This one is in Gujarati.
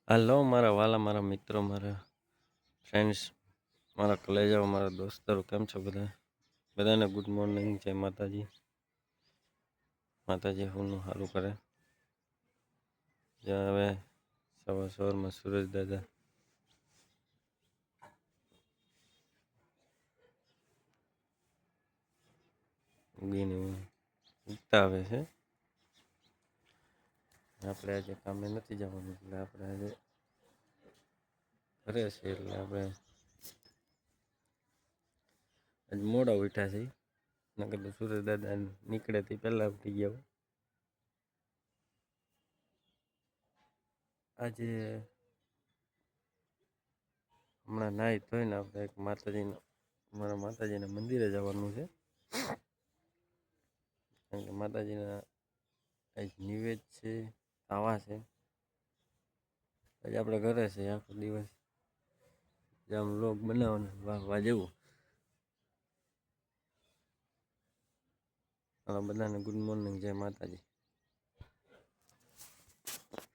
હાલો મારા વાલા, મારા મિત્રો, મારા ફ્રેન્ડ્સ, મારા કલેજાઓ, મારા દોસ્તારો, કેમ છો બધા? બધાને ગુડ મોર્નિંગ, જય માતાજી. માતાજી હુંનું સારું કરે. જ્યાં હવે સવારમાં સૂરજ દાદા ઉગીને ઉગતા આવે છે. આપણે આજે કામે નથી જવાનું, એટલે આપણે આજે ઘરે છે. એટલે આપણે આજે મોડા ઉઠ્યા છે. નકર તો સૂરજ દાદા નીકળે તે પહેલાં ઉઠી ગયા. આજે હમણાં નાહી ધોઈને આપણે એક મારા માતાજીના મંદિરે જવાનું છે. કારણ કે માતાજીના આજ નિવેદ છે, આવા છે. આજે આપણે ઘરે છે. આખો દિવસ જેમ લોક બનાવવાના વાહવા જેવું. બધાને ગુડ મોર્નિંગ, જય માતાજી.